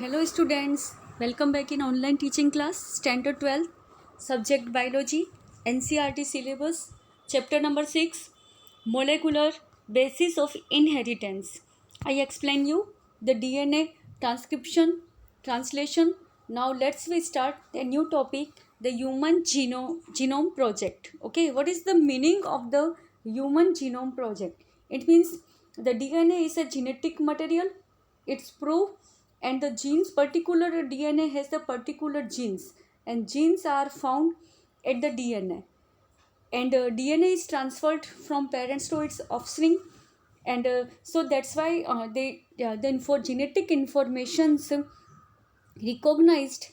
Hello students, welcome back in online teaching class, Standard 12, Subject Biology, NCERT syllabus, Chapter number 6, Molecular Basis of Inheritance. I explain you the DNA transcription, translation. Now let's we start a new topic, the Human Genome Project. Okay, what is the meaning of the Human Genome Project? It means the DNA is a genetic material. It's proof and the genes, particular DNA has the particular genes, and genes are found at the DNA, and DNA is transferred from parents to its offspring, and so that's why then for genetic informations recognized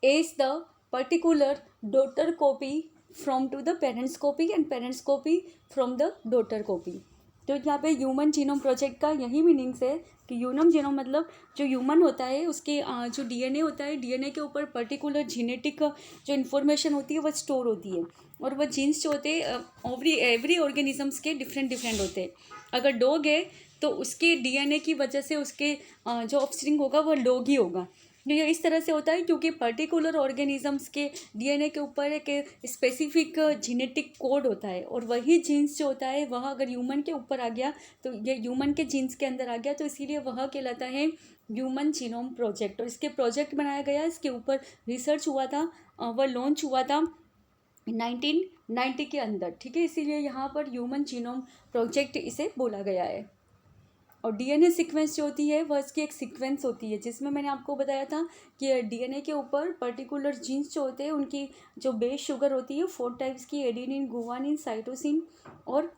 as the particular daughter copy from to the parents copy and parents copy from the daughter copy. तो यहाँ पे human genome project का यही meanings है कि human genome मतलब जो human होता है उसके जो डीएनए होता है, डीएनए के ऊपर पर्टिकुलर जेनेटिक जो इन्फॉर्मेशन होती है वह स्टोर होती है, और वह जीन्स जो होते हैं एवरी ऑर्गेनिजम्स के डिफरेंट होते हैं. अगर डॉग है तो उसके डीएनए की वजह से उसके जो ऑफस्प्रिंग होगा वह डॉग ही होगा. ये इस तरह से होता है क्योंकि पर्टिकुलर ऑर्गेनिजम्स के डीएनए के ऊपर एक स्पेसिफिक जेनेटिक कोड होता है, और वही जीन्स जो होता है वह अगर ह्यूमन के ऊपर आ गया तो ये ह्यूमन के जीन्स के अंदर आ गया, तो इसीलिए वह कहलाता है ह्यूमन जीनोम प्रोजेक्ट. और इसके प्रोजेक्ट बनाया गया, इसके ऊपर रिसर्च हुआ था, वह लॉन्च हुआ था 1990 के अंदर. ठीक है, इसीलिए यहाँ पर ह्यूमन जीनोम प्रोजेक्ट इसे बोला गया है. और डीएनए सीक्वेंस जो होती है वह इसकी एक सीक्वेंस होती है जिसमें मैंने आपको बताया था कि डीएनए के ऊपर पर्टिकुलर जीन्स जो होते हैं उनकी जो बेस शुगर होती है 4 टाइप्स की, एडेनिन, गुआनिन, साइटोसिन और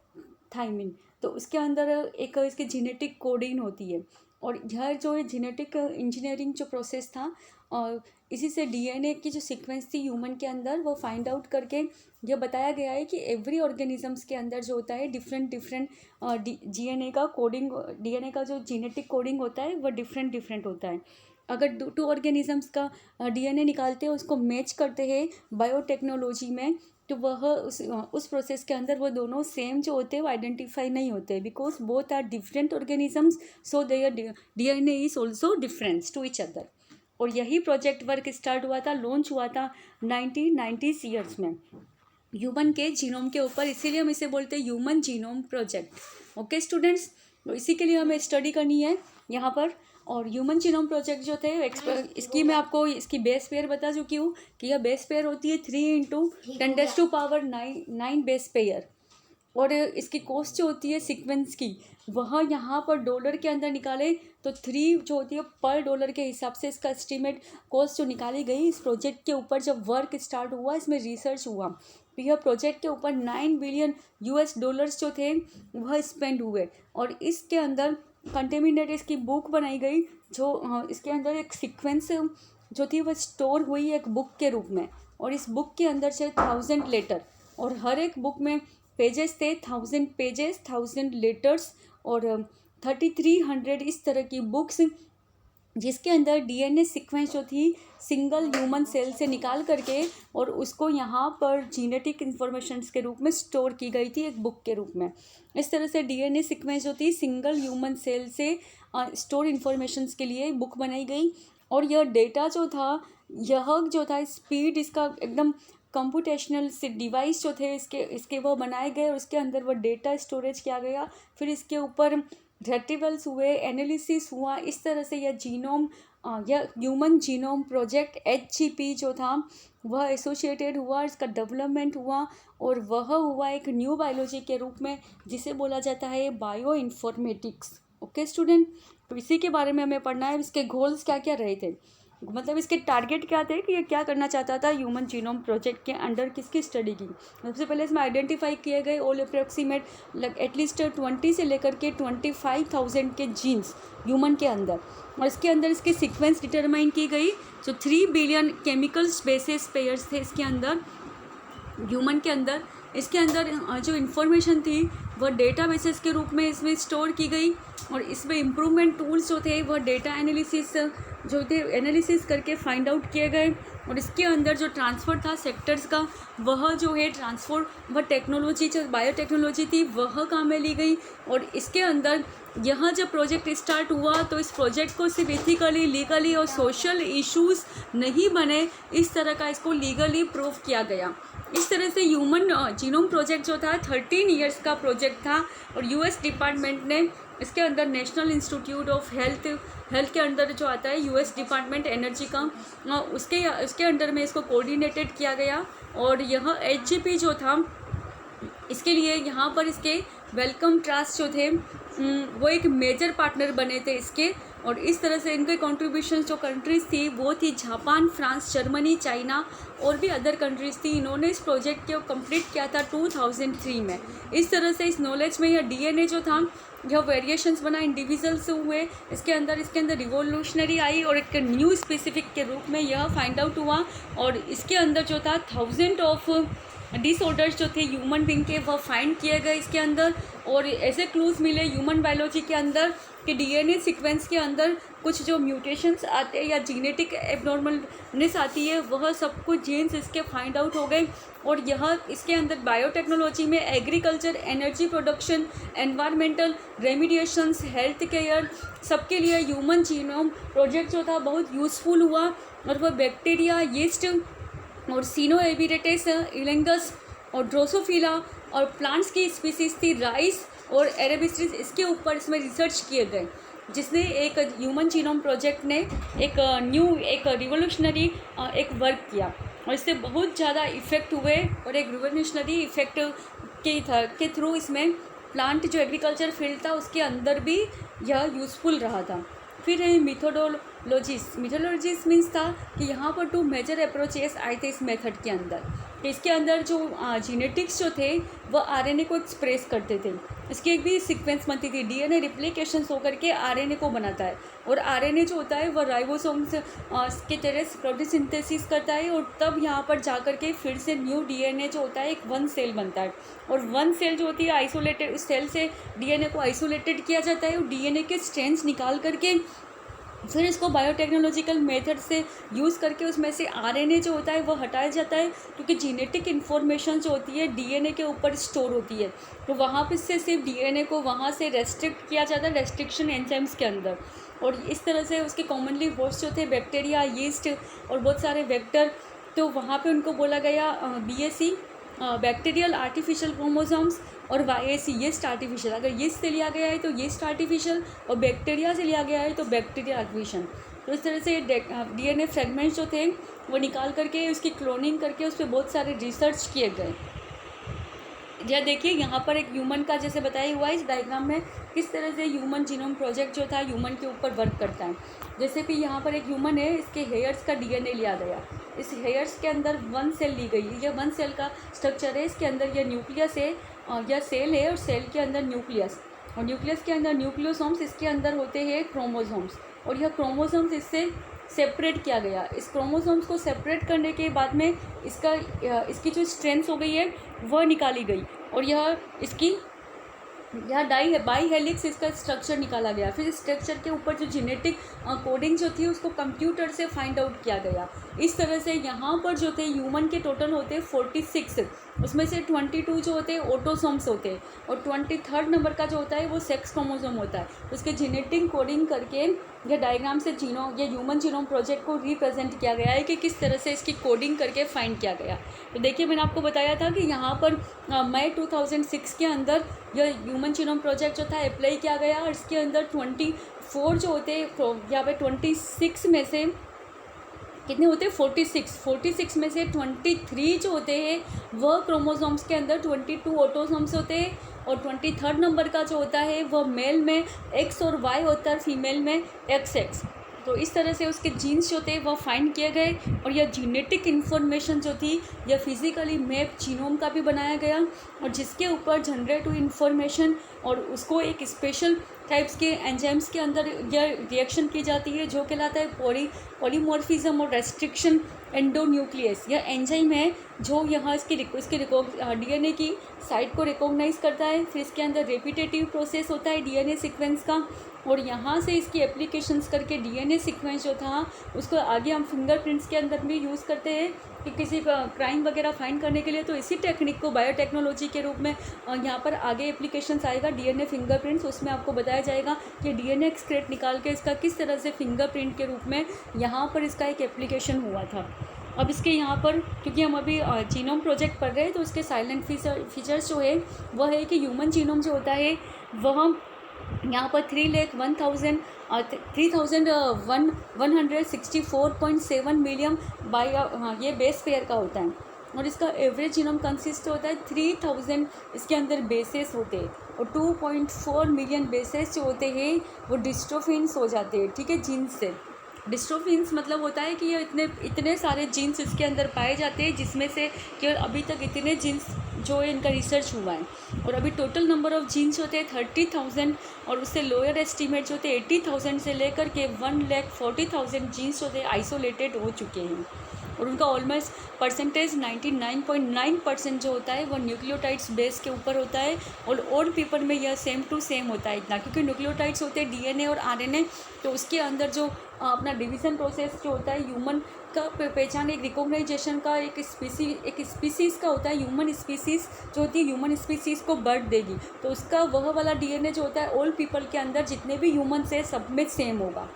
थाइमिन. तो उसके अंदर एक इसकी जेनेटिक कोडिंग होती है, और यह जो है जेनेटिक इंजीनियरिंग जो प्रोसेस था, और इसी से डीएनए की जो सीक्वेंस थी ह्यूमन के अंदर वो फाइंड आउट करके यह बताया गया है कि एवरी ऑर्गेनिजम्स के अंदर जो होता है डिफरेंट डीएनए का कोडिंग, डीएनए का जो जेनेटिक कोडिंग होता है वह डिफरेंट होता है. अगर टू ऑर्गेनिजम्स का डीएनए निकालते हैं, उसको मैच करते हैं बायोटेक्नोलॉजी में, तो वह उस प्रोसेस के अंदर वो दोनों सेम जो होते हैं वो आइडेंटिफाई नहीं होते, because both are different organisms, so their DNA is also difference to each other. और यही प्रोजेक्ट वर्क स्टार्ट हुआ था, लॉन्च हुआ था 1990 ईयर्स में ह्यूमन के जीनोम के ऊपर, इसीलिए हम इसे बोलते हैं human genome project. Okay students, तो इसी के लिए हमें स्टडी करनी है यहाँ पर. और ह्यूमन जीनोम प्रोजेक्ट जो थे इसकी मैं आपको इसकी बेस पेयर बता चुकी हूँ कि यह बेस पेयर होती है 3 × 10⁹ बेस पेयर. और इसकी कॉस्ट जो होती है सीक्वेंस की वह यहाँ पर डॉलर के अंदर निकाले तो 3 जो होती है पर डॉलर के हिसाब से इसका एस्टीमेट कॉस्ट जो निकाली गई. इस प्रोजेक्ट के ऊपर जब वर्क स्टार्ट हुआ, इसमें रिसर्च हुआ, तो यह प्रोजेक्ट के ऊपर $9 बिलियन जो थे वह स्पेंड हुए. और इसके अंदर कंटेमिनेट इसकी बुक बनाई गई, जो इसके अंदर एक सीक्वेंस जो थी वह स्टोर हुई एक बुक के रूप में, और इस बुक के अंदर से 1000 लेटर, और हर एक बुक में पेजेस थे 1000 पेजेस, 1000 लेटर्स और 3300 इस तरह की बुक्स, जिसके अंदर डीएनए सीक्वेंस जो थी सिंगल ह्यूमन सेल से निकाल करके और उसको यहाँ पर जीनेटिक इन्फॉर्मेशंस के रूप में स्टोर की गई थी एक बुक के रूप में. इस तरह से डीएनए सीक्वेंस जो थी सिंगल ह्यूमन सेल से स्टोर इन्फॉर्मेशंस के लिए बुक बनाई गई. और यह डेटा जो था स्पीड इसका एकदम कंप्यूटेशनल से डिवाइस जो थे इसके वो बनाए गए, और उसके अंदर वो डेटा स्टोरेज किया गया. फिर इसके ऊपर रेटिवल्स हुए, एनालिसिस हुआ. इस तरह से यह जीनोम या ह्यूमन जीनोम प्रोजेक्ट HGP जो था वह एसोसिएटेड हुआ, इसका डेवलपमेंट हुआ, और वह हुआ एक न्यू बायोलॉजी के रूप में जिसे बोला जाता है बायो इन्फॉर्मेटिक्स. ओके स्टूडेंट, तो इसी के बारे में हमें पढ़ना है. इसके गोल्स क्या क्या रहे थे, मतलब इसके टारगेट क्या थे कि ये क्या करना चाहता था ह्यूमन जीनोम प्रोजेक्ट के अंडर किसकी स्टडी की. सबसे पहले इसमें आइडेंटिफाई किए गए ऑल अप्रोक्सीमेट एटलीस्ट 20 से लेकर के 25,000 के जीन्स ह्यूमन के अंदर, और इसके अंदर इसकी सीक्वेंस डिटरमाइन की गई. जो 3 बिलियन केमिकल बेसिस पेयर्स थे इसके अंदर ह्यूमन के अंदर. इसके अंदर जो इन्फॉर्मेशन थी वह डेटा बेसिस के रूप में इसमें स्टोर की गई, और इसमें इम्प्रूवमेंट टूल्स जो थे वह डेटा एनालिसिस जो थे एनालिसिस करके फाइंड आउट किए गए। और इसके अंदर जो ट्रांसफ़र था सेक्टर्स का, वह जो है ट्रांसफ़र वह टेक्नोलॉजी जो बायोटेक्नोलॉजी थी वह काम में ली गई। और इसके अंदर यहाँ जब प्रोजेक्ट स्टार्ट हुआ तो इस प्रोजेक्ट को सिर्फ इथिकली, लीगली और सोशल इश्यूज़ नहीं बने, इस तरह का इसको लीगली प्रूव किया गया। इस तरह से ह्यूमन जीनोम प्रोजेक्ट जो था 13 इयर्स का प्रोजेक्ट था। और यूएस डिपार्टमेंट ने इसके अंदर नेशनल इंस्टीट्यूट ऑफ हेल्थ के अंदर जो आता है यूएस डिपार्टमेंट एनर्जी का, उसके अंडर में इसको कोऑर्डिनेटेड किया गया। और यह एचजीपी जो था इसके लिए यहाँ पर इसके वेलकम ट्रस्ट जो थे वो एक मेजर पार्टनर बने थे इसके। और इस तरह से इनके कंट्रीब्यूशंस जो कंट्रीज़ थी वो थी जापान, फ्रांस, जर्मनी, चाइना और भी अदर कंट्रीज़ थी। इन्होंने इस प्रोजेक्ट को कंप्लीट किया था 2003 में। इस तरह से इस नॉलेज में यह डीएनए जो था यह वेरिएशंस बना, इंडिविजुअल्स हुए इसके अंदर रिवोल्यूशनरी आई और एक न्यू स्पेसिफिक के रूप में यह फाइंड आउट हुआ। और इसके अंदर जो था 1000 ऑफ डिसऑर्डर्स जो थे ह्यूमन बींग के वह फाइंड किए गए इसके अंदर। और ऐसे क्लूज़ मिले ह्यूमन बायोलॉजी के अंदर कि डीएनए सीक्वेंस के अंदर कुछ जो म्यूटेशंस आते हैं या जीनेटिक एबनॉर्मलनेस आती है वह सब कुछ जीन्स इसके फाइंड आउट हो गए। और यह इसके अंदर बायोटेक्नोलॉजी में agriculture, energy production, environmental remediations, health care सबके लिए ह्यूमन जीनोम प्रोजेक्ट जो था बहुत यूज़फुल हुआ। और वह बैक्टीरिया, यीस्ट और सिनोएबिरेटेस, इलेंगस और ड्रोसोफिला और प्लांट्स की स्पीसीज थी राइस और एरेबिस्टिस, इसके ऊपर इसमें रिसर्च किए गए, जिसने एक ह्यूमन जीनोम प्रोजेक्ट ने एक रिवोल्यूशनरी एक वर्क किया। और इससे बहुत ज़्यादा इफ़ेक्ट हुए और एक रिवोल्यूशनरी इफ़ेक्ट के थ्रू इसमें प्लांट जो एग्रीकल्चर फील्ड था उसके अंदर भी यह यूज़फुल रहा था। फिर मिथोडोलॉजिस मीन्स था कि यहाँ पर 2 मेजर अप्रोचेस आए थे इस मेथड के अंदर। इसके अंदर जो जीनेटिक्स जो थे वह आरएनए को एक्सप्रेस करते थे, इसकी एक भी सीक्वेंस बनती थी। डीएनए रिप्लिकेशन होकर के आरएनए को बनाता है और आरएनए जो होता है वह राइबोसोम्स के तरह प्रोटीन सिंथेसिस करता है और तब यहाँ पर जा कर के फिर से न्यू डीएनए जो होता है एक 1 सेल बनता है। और 1 सेल जो होती है आइसोलेटेड, उस सेल से डीएनए को आइसोलेटेड किया जाता है और डीएनए के स्ट्रैंड्स निकाल करके फिर इसको बायोटेक्नोलॉजिकल मेथड से यूज़ करके उसमें से आरएनए जो होता है वो हटाया जाता है, क्योंकि जेनेटिक इन्फॉर्मेशन जो होती है डीएनए के ऊपर स्टोर होती है। तो वहाँ पर से सिर्फ डीएनए को वहाँ से रेस्ट्रिक्ट किया जाता है रेस्ट्रिक्शन एंजाइम्स के अंदर। और इस तरह से उसके कॉमनली होस्ट जो थे बैक्टीरिया, यीस्ट और बहुत सारे वेक्टर, तो वहाँ पे उनको बोला गया बीएसी बैक्टीरियल आर्टिफिशियल क्रोमोसोम्स और वाईएसी यीस्ट आर्टिफिशियल। अगर यीस्ट से लिया गया है तो यीस्ट आर्टिफिशियल और बैक्टीरिया से लिया गया है तो बैक्टीरिया आर्टिफिशियल। तो इस तरह से डीएनए फ्रेगमेंट्स जो थे वो निकाल करके उसकी क्लोनिंग करके उस पर बहुत सारे रिसर्च किए गए। यह देखिए यहाँ पर एक ह्यूमन का जैसे बताया हुआ है इस डायग्राम में किस तरह से ह्यूमन जीनोम प्रोजेक्ट जो था ह्यूमन के ऊपर वर्क करता है। जैसे कि यहाँ पर एक ह्यूमन है, इसके हेयर्स का डीएनए लिया गया, इस हेयर्स के अंदर 1 सेल ली गई, यह 1 सेल का स्ट्रक्चर है। इसके अंदर यह न्यूक्लियस है, यह सेल है और सेल के अंदर न्यूक्लियस और न्यूक्लियस के अंदर न्यूक्लियोसोम्स, इसके अंदर होते हैं क्रोमोसोम्स और यह क्रोमोसोम्स इससे सेपरेट किया गया। इस क्रोमोसोम्स को सेपरेट करने के बाद में इसकी जो स्ट्रेंथ हो गई है वह निकाली गई और यह बाई हेलिक्स इसका स्ट्रक्चर निकाला गया। फिर इस स्ट्रक्चर के ऊपर जो जेनेटिक कोडिंग जो थी उसको कंप्यूटर से फाइंड आउट किया गया। इस तरह से यहाँ पर जो थे ह्यूमन के टोटल होते 46, उसमें से 22 जो होते हैं ऑटोसोम्स होते हैं और 23rd नंबर का जो होता है वो सेक्स क्रोमोसोम होता है। उसके जेनेटिक कोडिंग करके यह डायग्राम से ये ह्यूमन जीनोम प्रोजेक्ट को रिप्रेजेंट किया गया है कि किस तरह से इसकी कोडिंग करके फाइंड किया गया। तो देखिए मैंने आपको बताया था कि यहाँ पर मई 2006 के अंदर यह ह्यूमन जीनोम प्रोजेक्ट जो था अप्लाई किया गया और इसके अंदर 24 जो होते हैं, यहाँ पे 26 में से कितने होते हैं 46 में से 23 जो होते हैं वह क्रोमोसोम्स के अंदर 22 ऑटोसोम्स होते हैं और 23rd नंबर का जो होता है वह मेल में X और Y होता है, फीमेल में XX। तो इस तरह से उसके जीन्स जो थे वह फाइंड किए गए और यह जीनेटिक इन्फॉर्मेशन जो थी यह फिज़िकली मैप जीनोम का भी बनाया गया और जिसके ऊपर जनरेट हुई इन्फॉर्मेशन और उसको एक स्पेशल टाइप्स के एंजाइम्स के अंदर यह रिएक्शन की जाती है जो कहलाता है पॉलीमॉर्फिज्म और रेस्ट्रिक्शन एंडोन्यूक्लियस, यह एंजाइम है जो यहाँ इसकी डीएनए की साइट को रिकॉग्नाइज करता है। फिर इसके अंदर रेपिटेटिव प्रोसेस होता है डीएनए सीक्वेंस का, और यहाँ से इसकी एप्लीकेशंस करके डीएनए सीक्वेंस जो था उसको आगे हम फिंगरप्रिंट्स के अंदर भी यूज़ करते हैं कि किसी का क्राइम वगैरह फाइंड करने के लिए। तो इसी टेक्निक को बायोटेक्नोलॉजी के रूप में यहाँ पर आगे एप्लीकेशंस आएगा डीएनए फिंगरप्रिंट्स। उसमें आपको बताया जाएगा कि डीएनए एक्सक्रेट निकाल के इसका किस तरह से फिंगरप्रिंट के रूप में यहाँ पर इसका एक एप्लीकेशन हुआ था। अब इसके यहाँ पर क्योंकि हम अभी जीनोम प्रोजेक्ट पढ़ रहे हैं, तो उसके साइलेंट फीचर्स जो है वह है कि ह्यूमन जीनोम जो होता है वह यहाँ पर 3,01,164.7 मिलियन बाई ये बेस पेयर का होता है, और इसका एवरेज जीनोम कंसिस्ट होता है 3,000 इसके अंदर बेसेस होते हैं, और 2.4 मिलियन बेसेस जो होते हैं वो डिस्ट्रोफिन्स हो जाते हैं, ठीक है, जीन्स से। डिस्ट्रोफिन्स मतलब होता है कि ये इतने सारे जीन्स इसके अंदर पाए जाते हैं जिसमें से केवल अभी तक इतने जीन्स जो है इनका रिसर्च हुआ है, और अभी टोटल नंबर ऑफ़ जीन्स होते हैं 30,000, और उससे लोअर एस्टीमेट जो होते हैं 80,000 से लेकर के 1,40,000 जीन्स होते हैं आइसोलेटेड हो चुके हैं, और उनका ऑलमोस्ट परसेंटेज 99.9% जो होता है वो न्यूक्लियोटाइड्स बेस के ऊपर होता है, और पेपर में यह सेम टू सेम होता है इतना, क्योंकि न्यूक्लियोटाइड्स होते हैं डीएनए और आरएनए, तो उसके अंदर जो अपना डिवीज़न प्रोसेस जो होता है ह्यूमन का पहचान एक रिकॉग्नाइजेशन का एक स्पीसीज़ का होता है। ह्यूमन स्पीसीज़ जो होती है ह्यूमन स्पीसीज़ को बर्थ देगी, तो उसका वह वाला डीएनए जो होता है ऑल पीपल के अंदर जितने भी ह्यूमन्स है सब में सेम होगा।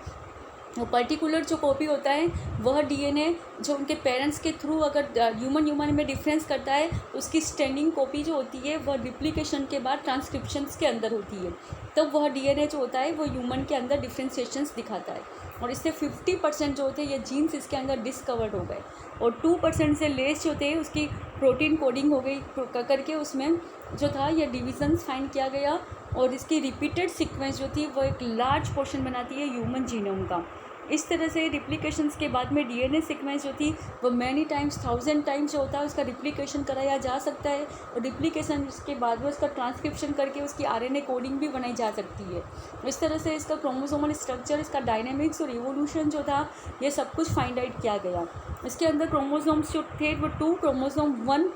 वो पर्टिकुलर जो कॉपी होता है वह डीएनए जो उनके पेरेंट्स के थ्रू अगर ह्यूमन में डिफरेंस करता है, उसकी स्टैंडिंग कॉपी जो होती है वह रिप्लिकेशन के बाद ट्रांसक्रिप्शंस के अंदर होती है, तब वह डीएनए जो होता है वो ह्यूमन के अंदर डिफ्रेंशिएशंस दिखाता है, और इससे 50% जो होते हैं ये जीन्स इसके अंदर डिस्कवर्ड हो गए, और 2% से लेस जो थे उसकी प्रोटीन कोडिंग हो गई करके उसमें जो था ये डिविजन्स फाइंड किया गया, और इसकी रिपीटेड सीक्वेंस जो थी वो एक लार्ज पोर्शन बनाती है ह्यूमन जीनोम का। इस तरह से रिप्लिकेशंस के बाद में डीएनए सीक्वेंस जो थी वो मैनी टाइम्स 1000 टाइम्स जो होता है उसका रिप्लिकेशन कराया जा सकता है, और रिप्लिकेशन के बाद में उसका ट्रांसक्रिप्शन करके उसकी आरएनए कोडिंग भी बनाई जा सकती है। इस तरह से इसका क्रोमोसोमल स्ट्रक्चर, इसका डायनेमिक्स और इवोल्यूशन जो था ये सब कुछ फाइंड आउट किया गया। इसके अंदर क्रोमोसोम्स जो थे वो 2 क्रोमोसोम 1,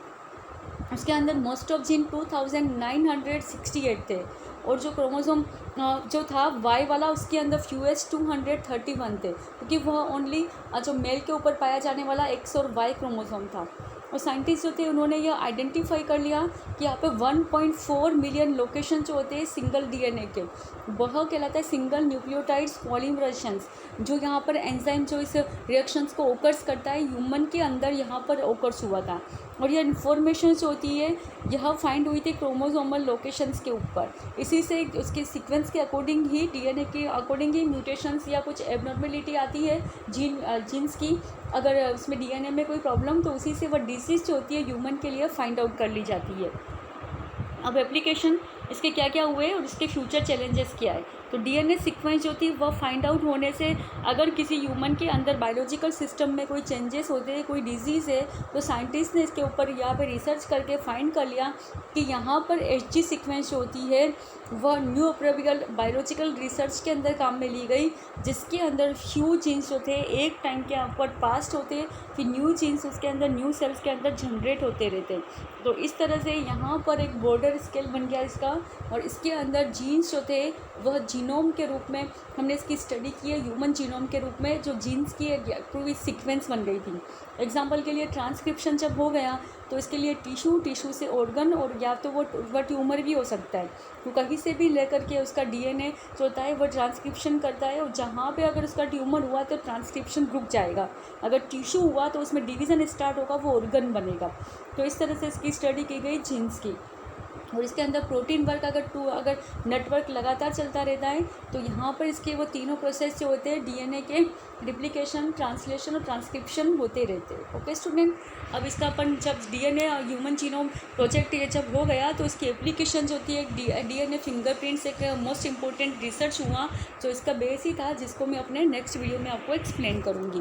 उसके अंदर मोस्ट ऑफ जीन 2968 थे, और जो क्रोमोसोम जो था वाई वाला उसके अंदर फ्यूएस 231 थे, क्योंकि वह ओनली जो मेल के ऊपर पाया जाने वाला एक्स और वाई क्रोमोसोम था। और साइंटिस्ट जो थे उन्होंने यह आइडेंटिफाई कर लिया कि यहाँ पे 1.4 मिलियन लोकेशन जो होते हैं सिंगल डीएनए के, वह कहलाता है सिंगल न्यूक्लियोटाइड्स पॉलीमरेशंस, जो यहाँ पर एंजाइम जो इस रिएक्शंस को ओकर्स करता है ह्यूमन के अंदर यहाँ पर ओकर्स हुआ था, और यह इन्फॉर्मेशन जो होती है यह फाइंड हुई थी क्रोमोसोमल लोकेशंस के ऊपर। इसी से उसके सीक्वेंस के अकॉर्डिंग ही डीएनए के अकॉर्डिंग ही म्यूटेशंस या कुछ एबनॉर्मेलिटी आती है जीन्स की, अगर उसमें डीएनए में कोई प्रॉब्लम तो उसी से वह डिसीज़ जो होती है ह्यूमन के लिए फाइंड आउट कर ली जाती है। अब एप्लीकेशन इसके क्या क्या हुए और इसके फ्यूचर चैलेंजेस क्या है। तो डीएनए सीक्वेंस जो थी वह फाइंड आउट होने से अगर किसी ह्यूमन के अंदर बायोलॉजिकल सिस्टम में कोई चेंजेस होते हैं, कोई डिजीज़ है, तो साइंटिस्ट ने इसके ऊपर यहाँ पे रिसर्च करके फाइंड कर लिया कि यहाँ पर एचजी सीक्वेंस जो होती है वह न्यू अप्रोबिकल बायोलॉजिकल रिसर्च के अंदर काम में ली गई, जिसके अंदर फ्यू जीन्स जो थे एक टाइम के ऊपर पास्ट होते, फिर न्यू जीन्स उसके अंदर न्यू सेल्स के अंदर जनरेट होते रहते। तो इस तरह से यहाँ पर एक बॉर्डर स्केल बन गया इसका, और इसके अंदर जीन्स जो थे वह जीनोम के रूप में हमने इसकी स्टडी की है, ह्यूमन जीनोम के रूप में जो जीन्स की एक पूरी सीक्वेंस बन गई थी। एग्जाम्पल के लिए ट्रांसक्रिप्शन जब हो गया तो इसके लिए टिश्यू से ऑर्गन, और या तो वह ट्यूमर भी हो सकता है, तो कहीं से भी लेकर के उसका डीएनए जो होता है वह ट्रांसक्रिप्शन करता है, और जहाँ पे अगर उसका ट्यूमर हुआ तो ट्रांसक्रिप्शन रुक जाएगा, अगर टिश्यू हुआ तो उसमें डिवीज़न स्टार्ट होगा, वो ऑर्गन बनेगा। तो इस तरह से इसकी स्टडी की गई जीन्स की, और इसके अंदर प्रोटीन वर्क अगर नेटवर्क लगातार चलता रहता है तो यहाँ पर इसके वो तीनों प्रोसेस जो होते हैं डीएनए के रिप्लिकेशन, ट्रांसलेशन और ट्रांसक्रिप्शन होते रहते हैं। ओके स्टूडेंट, अब इसका अपन जब डीएनए ह्यूमन जीनोम प्रोजेक्ट ये जब हो गया तो इसकी एप्लीकेशन जो होती है डीएनए फिंगरप्रिंट्स एक मोस्ट इंपॉर्टेंट रिसर्च हुआ जो इसका बेस ही था, जिसको मैं अपने नेक्स्ट वीडियो में आपको एक्सप्लेन करूँगी।